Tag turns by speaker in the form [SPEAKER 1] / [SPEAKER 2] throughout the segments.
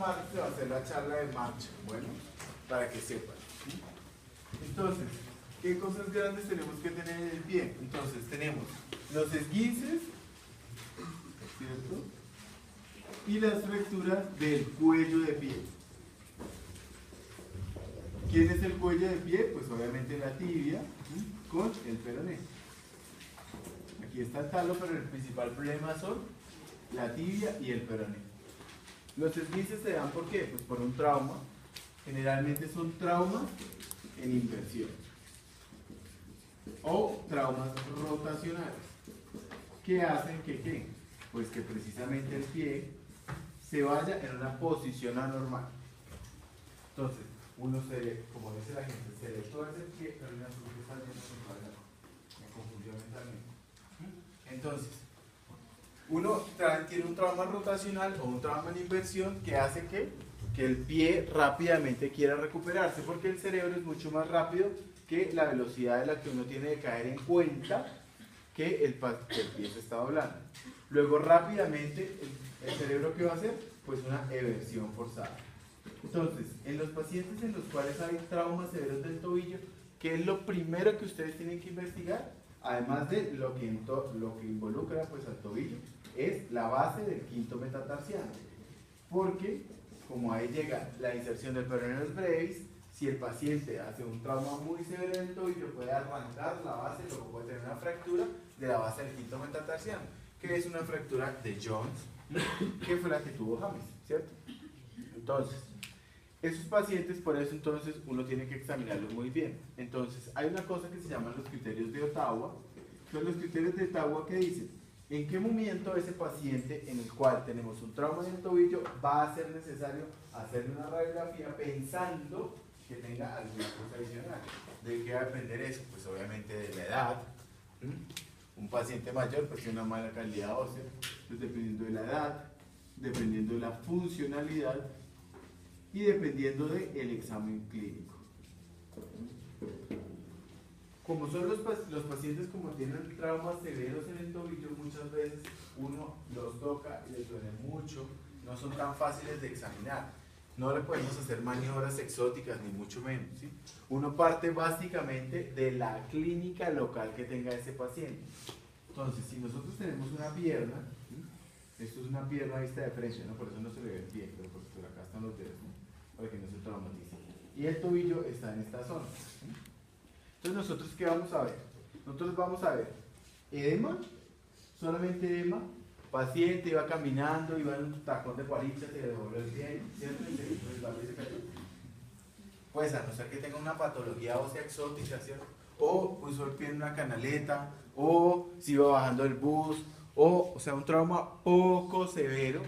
[SPEAKER 1] martes se va a hacer la charla de marcha, bueno, para que sepan. Entonces, ¿qué cosas grandes tenemos que tener en el pie? Entonces, tenemos los esguinces, ¿cierto? Y las fracturas del cuello de pie. ¿Quién es el cuello de pie? Pues obviamente la tibia con el peroné. Aquí está el talo, pero el principal problema son la tibia y el peroné. Los esguinces se dan ¿por qué? Pues por un trauma. Generalmente son traumas en inversión o traumas rotacionales que hacen que ¿qué? Pues que precisamente el pie se vaya en una posición anormal. Entonces, uno como dice la gente, se le tuerce el pie, pero una cruz está yendo me confundió mentalmente. Entonces, uno tiene un trauma rotacional o un trauma en inversión que hace que el pie rápidamente quiera recuperarse, porque el cerebro es mucho más rápido que la velocidad de la que uno tiene que caer en cuenta que el pie se está doblando. Luego rápidamente el cerebro ¿qué va a hacer? Pues una eversión forzada. Entonces, en los pacientes en los cuales hay traumas severos del tobillo, ¿qué es lo primero que ustedes tienen que investigar? Además de lo que involucra pues al tobillo, es la base del quinto metatarsiano. Porque, como ahí llega la inserción del peroneus brevis, si el paciente hace un trauma muy severo en el tobillo, puede arrancar la base, luego puede tener una fractura de la base del quinto metatarsiano, que es una fractura de Jones, que fue la que tuvo James, ¿cierto? Entonces, esos pacientes, por eso entonces uno tiene que examinarlos muy bien. Entonces, hay una cosa que se llaman los criterios de Ottawa. Son los criterios de Ottawa que dicen en qué momento ese paciente en el cual tenemos un trauma en el tobillo va a ser necesario hacerle una radiografía pensando que tenga alguna cosa adicional. ¿De qué va a depender eso? Pues obviamente de la edad. Un paciente mayor pues tiene una mala calidad ósea, pues dependiendo de la edad, dependiendo de la funcionalidad y dependiendo del examen clínico. Como son los pacientes como tienen traumas severos en el tobillo, muchas veces uno los toca y les duele mucho, no son tan fáciles de examinar. No le podemos hacer maniobras exóticas, ni mucho menos, ¿sí? Uno parte básicamente de la clínica local que tenga ese paciente. Entonces, si nosotros tenemos una pierna, ¿sí? Esto es una pierna vista de frente, ¿no? Por eso no se le ve el pie, pero por acá están los dedos, ¿no? Para que no se traumatice. Y el tobillo está en esta zona, ¿sí? Entonces, ¿nosotros qué vamos a ver? Nosotros vamos a ver edema, solamente edema. Paciente iba caminando, iba en un tacón de cuaricha, se le devolvió el pie, ¿cierto? Y se cayó. Pues a no ser que tenga una patología ósea exótica, ¿cierto? O puso el pie en una canaleta, o si iba bajando el bus, o sea, un trauma poco severo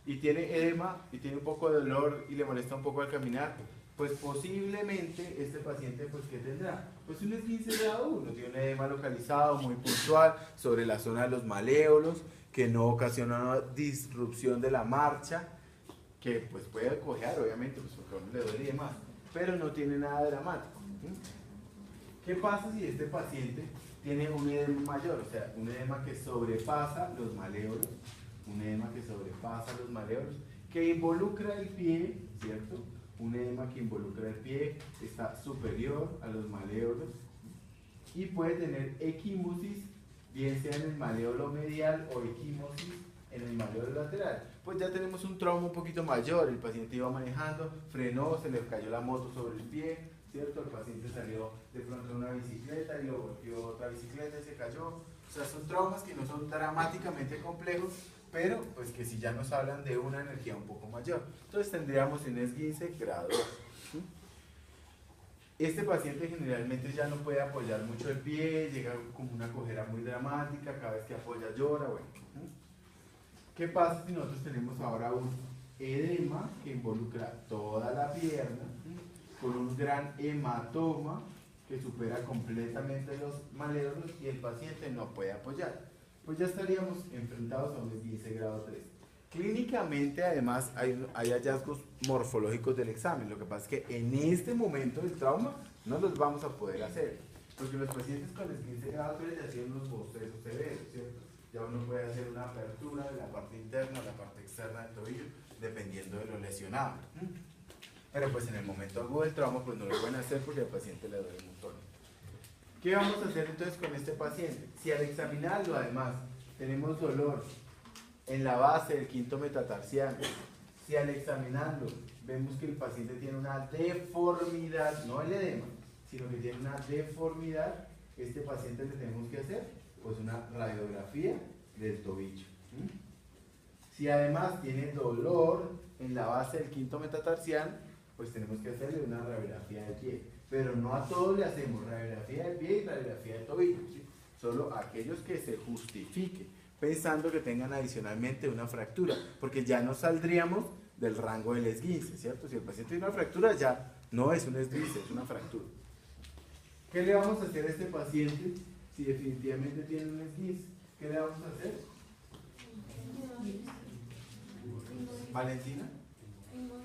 [SPEAKER 1] y tiene edema y tiene un poco de dolor y le molesta un poco al caminar, pues posiblemente este paciente, pues ¿qué tendrá? Pues un esguince grado 1, tiene un edema localizado muy puntual sobre la zona de los maléolos, que no ocasiona una disrupción de la marcha, que pues puede cojear obviamente, pues porque a uno le duele y demás, pero no tiene nada dramático. ¿Qué pasa si este paciente tiene un edema mayor? O sea, un edema que sobrepasa los maléolos, que involucra el pie, ¿cierto? Un edema que involucra el pie, está superior a los maléolos y puede tener equimosis, bien sea en el maléolo medial o equimosis en el maléolo lateral. Pues ya tenemos un trauma un poquito mayor, el paciente iba manejando, frenó, se le cayó la moto sobre el pie, ¿cierto? El paciente salió de pronto en una bicicleta y lo golpeó otra bicicleta y se cayó. O sea, son traumas que no son dramáticamente complejos, pero pues que sí ya nos hablan de una energía un poco mayor. Entonces tendríamos un esguince grado 2. Este paciente generalmente ya no puede apoyar mucho el pie, llega como una cojera muy dramática, cada vez que apoya llora, bueno. ¿Qué pasa si nosotros tenemos ahora un edema que involucra toda la pierna, con un gran hematoma que supera completamente los maléolos y el paciente no puede apoyar? Pues ya estaríamos enfrentados a un esguince grado 3. Clínicamente, además, hay hallazgos morfológicos del examen. Lo que pasa es que en este momento del trauma no los vamos a poder hacer, porque los pacientes con esguince grado 3 ya tienen unos bostezos severos, ¿cierto? Ya uno puede hacer una apertura de la parte interna, la parte externa del tobillo, dependiendo de lo lesionado. Pero pues en el momento agudo del trauma pues no lo pueden hacer porque al paciente le duele un montón. ¿Qué vamos a hacer entonces con este paciente? Si al examinarlo además tenemos dolor en la base del quinto metatarsiano, si al examinarlo vemos que el paciente tiene una deformidad, no el edema, sino que tiene una deformidad, este paciente le tenemos que hacer pues una radiografía del tobillo. Si además tiene dolor en la base del quinto metatarsiano, pues tenemos que hacerle una radiografía del pie. Pero no a todos le hacemos radiografía del pie y radiografía del tobillo, ¿sí? Solo a aquellos que se justifique, pensando que tengan adicionalmente una fractura, porque ya no saldríamos del rango del esguince, ¿cierto? Si el paciente tiene una fractura, ya no es un esguince, es una fractura. ¿Qué le vamos a hacer a este paciente si definitivamente tiene un esguince? ¿Qué le vamos a hacer? Valentina,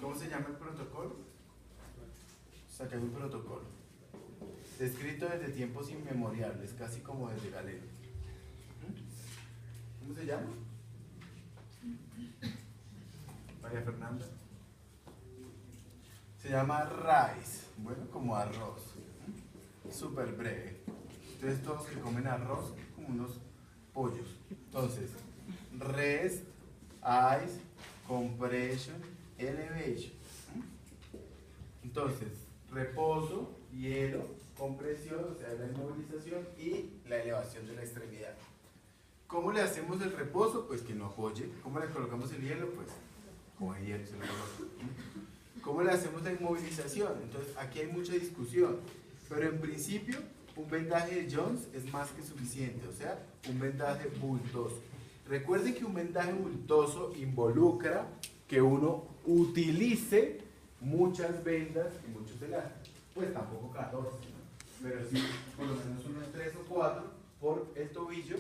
[SPEAKER 1] ¿cómo se llama el protocolo? Saqué un protocolo descrito desde tiempos inmemoriales, casi como desde Galeno. ¿Cómo se llama? María Fernanda. Se llama RAIS, bueno, como arroz, súper breve. Entonces todos que comen arroz, como unos pollos. Entonces, rest, ice, compression, elevation. Entonces, reposo, hielo, compresión, o sea, la inmovilización y la elevación de la extremidad. ¿Cómo le hacemos el reposo? Pues que no apoye. ¿Cómo le colocamos el hielo? Pues con el hielo se lo coloca. ¿Cómo le hacemos la inmovilización? Entonces, aquí hay mucha discusión, pero en principio, un vendaje de Jones es más que suficiente, o sea, un vendaje bultoso. Recuerden que un vendaje bultoso involucra que uno utilice muchas vendas y muchos elásticos. Pues tampoco 14, ¿no? Pero sí por lo menos unos 3 o 4 por el tobillo,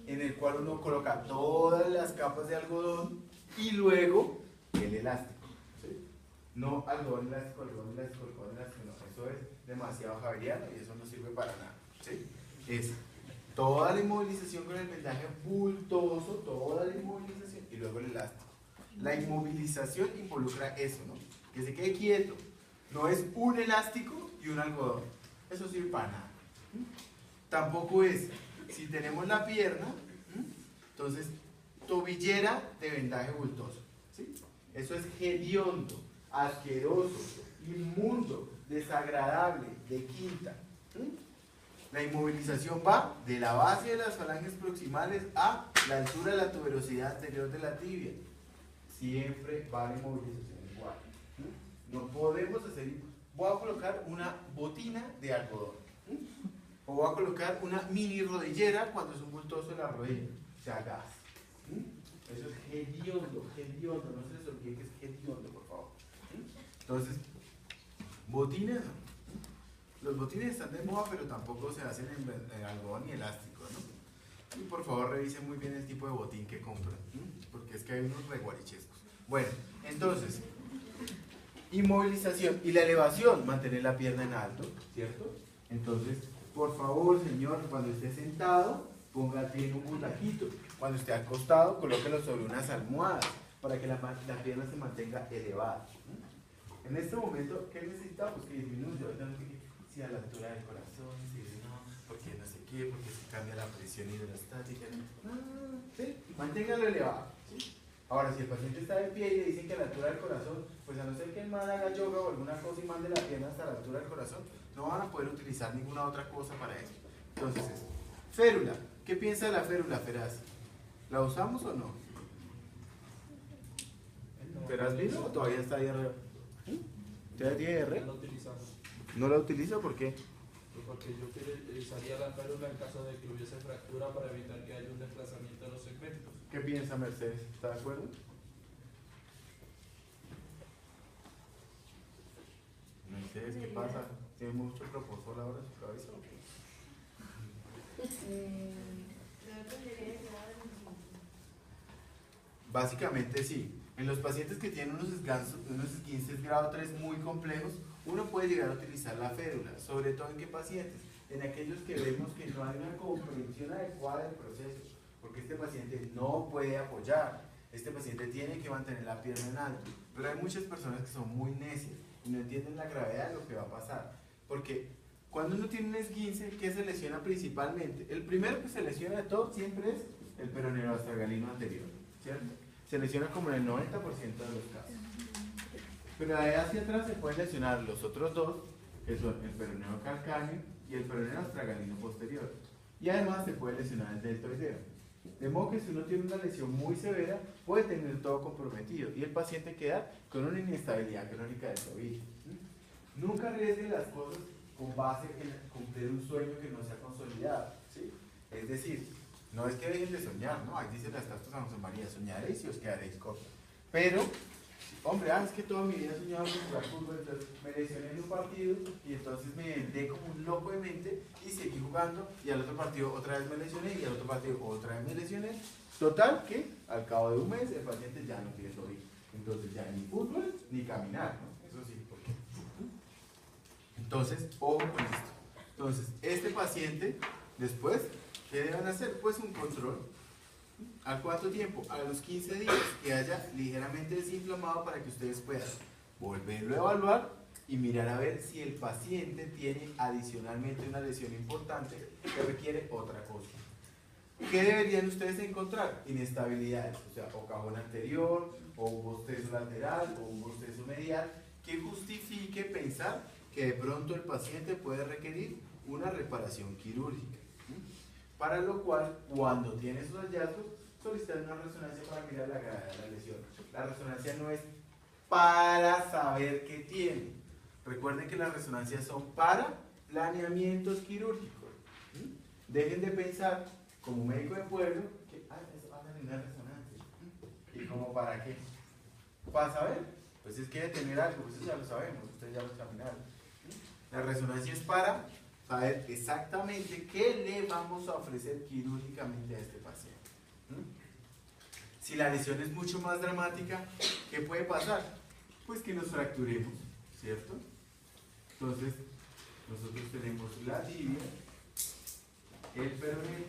[SPEAKER 1] en el cual uno coloca todas las capas de algodón y luego el elástico, ¿sí? No algodón elástico, algodón elástico, algodón elástico, no, eso es demasiado javeriano y eso no sirve para nada, ¿sí? Es toda la inmovilización con el vendaje bultoso, toda la inmovilización y luego el elástico. La inmovilización involucra eso, ¿no? Que se quede quieto. No es un elástico y un algodón. Eso sirve para nada. Tampoco es, si tenemos la pierna, entonces, tobillera de vendaje bultoso, ¿sí? Eso es hediondo, asqueroso, inmundo, desagradable, de quinta. La inmovilización va de la base de las falanges proximales a la altura de la tuberosidad anterior de la tibia. Siempre va la inmovilización igual. No podemos hacer, voy a colocar una botina de algodón, o voy a colocar una mini rodillera cuando es un bultoso en la rodilla, o sea, gas. Eso es hediondo, no se les olvide que es hediondo, por favor. Entonces, botines no. Los botines están de moda, pero tampoco se hacen en algodón ni elástico, ¿no? Y por favor revisen muy bien el tipo de botín que compran, porque es que hay unos reguarichescos. Bueno, entonces, inmovilización y la elevación, mantener la pierna en alto, ¿cierto? Entonces, por favor, señor, cuando esté sentado, póngate en un butaquito. Cuando esté acostado, colóquelo sobre unas almohadas para que la pierna se mantenga elevada. En este momento, ¿qué necesitamos? Que disminuya. Si a la altura del corazón, si no, porque no sé qué, porque se cambia la presión hidrostática. ¿Sí? Manténgalo elevado. ¿Sí? Ahora, si el paciente está de pie y le dicen que a la altura del corazón, pues a no ser que el man haga yoga o alguna cosa y mande la pierna hasta la altura del corazón, no van a poder utilizar ninguna otra cosa para eso. Entonces, férula. ¿Qué piensa de la férula, Feraz? ¿La usamos o no? ¿Feraz vino o todavía está ahí arriba? ¿Todavía tiene R?
[SPEAKER 2] No la utilizamos.
[SPEAKER 1] ¿No la utiliza? ¿Por qué?
[SPEAKER 2] Pues porque yo utilizaría la férula en caso de que hubiese fractura para evitar que haya un desplazamiento de los segmentos.
[SPEAKER 1] ¿Qué piensa Mercedes? ¿Está de acuerdo? Mercedes, ¿qué pasa? ¿Tiene mucho propulsor ahora en su cabeza o qué? Básicamente sí. En los pacientes que tienen unos esguinces grado 3 muy complejos, uno puede llegar a utilizar la férula, sobre todo en qué pacientes, en aquellos que vemos que no hay una comprensión adecuada del proceso, porque este paciente no puede apoyar, este paciente tiene que mantener la pierna en alto. Pero hay muchas personas que son muy necias y no entienden la gravedad de lo que va a pasar. Porque cuando uno tiene un esguince, ¿qué se lesiona principalmente? El primero que se lesiona de todo siempre es el peroneo astragalino anterior, ¿cierto? Se lesiona como en el 90% de los casos. Pero de ahí hacia atrás se pueden lesionar los otros dos, que son el peroneo calcáneo y el peroneo astragalino posterior. Y además se puede lesionar el deltoideo. De modo que si uno tiene una lesión muy severa, puede tener todo comprometido y el paciente queda con una inestabilidad crónica del tobillo. Nunca arriesguen las cosas con base en cumplir un sueño que no se ha consolidado, ¿sí? Es decir, no es que dejen de soñar, ¿no? Ahí dice las cartas a José María, soñaréis y os quedaréis cortos. Pero, hombre, es que toda mi vida he soñado con jugar fútbol, entonces me lesioné en un partido y entonces me vendé como un loco de mente y seguí jugando y al otro partido otra vez me lesioné y al otro partido otra vez me lesioné. Total que al cabo de un mes el paciente ya no tiene tobillo. Entonces ya ni fútbol ni caminar, ¿no? Eso sí, ¿por qué? Entonces, ojo con esto. Entonces, este paciente, después, ¿qué deben hacer? Pues un control. ¿A cuánto tiempo? A los 15 días que haya ligeramente desinflamado para que ustedes puedan volverlo a evaluar y mirar a ver si el paciente tiene adicionalmente una lesión importante que requiere otra cosa. ¿Qué deberían ustedes encontrar? Inestabilidades, o sea, o cajón anterior, o un bostezo lateral, o un bostezo medial, que justifique pensar que de pronto el paciente puede requerir una reparación quirúrgica. Para lo cual, cuando tiene esos hallazgos, solicitan una resonancia para mirar la gravedad de la lesión. La resonancia no es para saber qué tiene. Recuerden que las resonancias son para planeamientos quirúrgicos. Dejen de pensar, como médico de pueblo, que eso va a tener una resonancia. ¿Y como para qué? ¿Para saber? Pues es que debe tener algo, eso ya lo sabemos, ustedes ya lo examinaron. La resonancia es para saber exactamente qué le vamos a ofrecer quirúrgicamente a este paciente. Si la lesión es mucho más dramática, ¿qué puede pasar? Pues que nos fracturemos, ¿cierto? Entonces, nosotros tenemos la tibia, el peroné,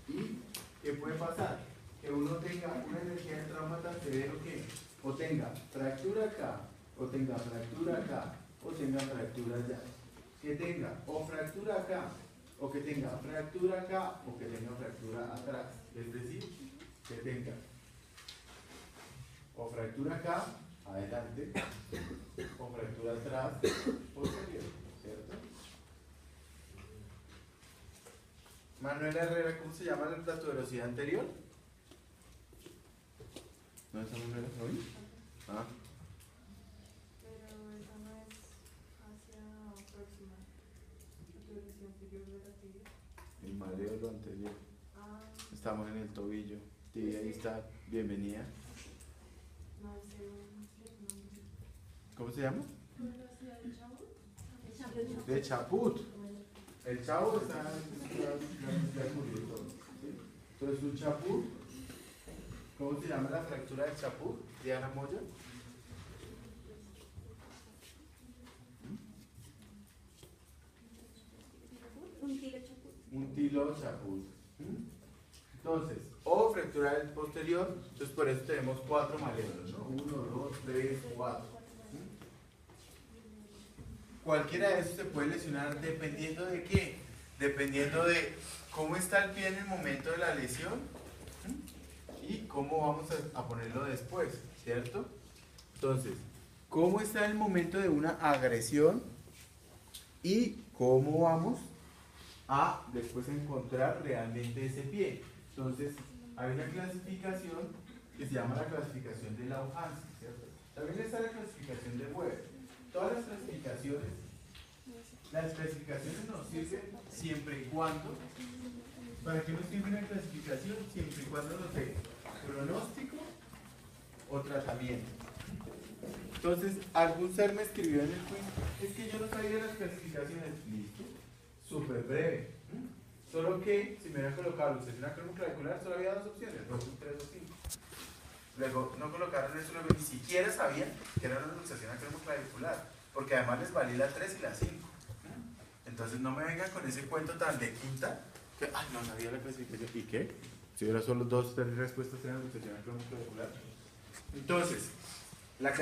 [SPEAKER 1] y ¿qué puede pasar? Que uno tenga una energía de trauma tan severo que o tenga fractura acá, o tenga fractura acá, o tenga fractura allá. Que tenga o fractura acá, o que tenga fractura acá, o que tenga fractura atrás. Es decir, que tenga o fractura acá, adelante, o fractura atrás, posterior, ¿cierto? Manuel Herrera, ¿cómo se llama la tuberosidad anterior? ¿No es Manuel hoy? Ah.
[SPEAKER 3] Pero esa no es hacia proximal, la tuberosidad anterior de la tibia.
[SPEAKER 1] El mareo es lo anterior.
[SPEAKER 3] Ah,
[SPEAKER 1] Estamos en el tobillo. Tibia, ahí está. Bienvenida.
[SPEAKER 3] no, ese
[SPEAKER 1] ¿Cómo se llama?
[SPEAKER 3] ¿tuberosidad de Chaput?
[SPEAKER 1] De Chaput. El chavo está ya murió todo, ¿sí? Entonces un Chaput. ¿Cómo se llama la fractura del Chaput? Diana Moya. Un tilo Chaput. Entonces, o fractura del posterior, entonces por eso tenemos 4 malévolos, ¿no? 1, 2, 3, 4. Cualquiera de esos se puede lesionar dependiendo de qué, dependiendo de cómo está el pie en el momento de la lesión y cómo vamos a ponerlo después, ¿cierto? Entonces, cómo está el momento de una agresión y cómo vamos a después encontrar realmente ese pie. Entonces, hay una clasificación que se llama la clasificación de Lauhansi, ¿cierto? También está la clasificación de Weber. Todas las clasificaciones nos sirven siempre y cuando. ¿Para qué nos sirve una clasificación? Siempre y cuando nos dé pronóstico o tratamiento. Entonces, algún ser me escribió en el quiz, es que yo no sabía las clasificaciones. Listo, súper breve. Solo que, si me hubieran colocado luxación acromoclavicular, solo había 2 opciones, 2, 3 o 5. Luego, no colocaron eso, luego ni siquiera sabían que era una luxación acromoclavicular, porque además les valía la 3 y la 5. Entonces, no me vengan con ese cuento tan de quinta, que, ay, no sabía la clasificación. ¿Y qué? Si hubiera solo 2 o 3 respuestas, serían rotación acromolecular. Entonces, la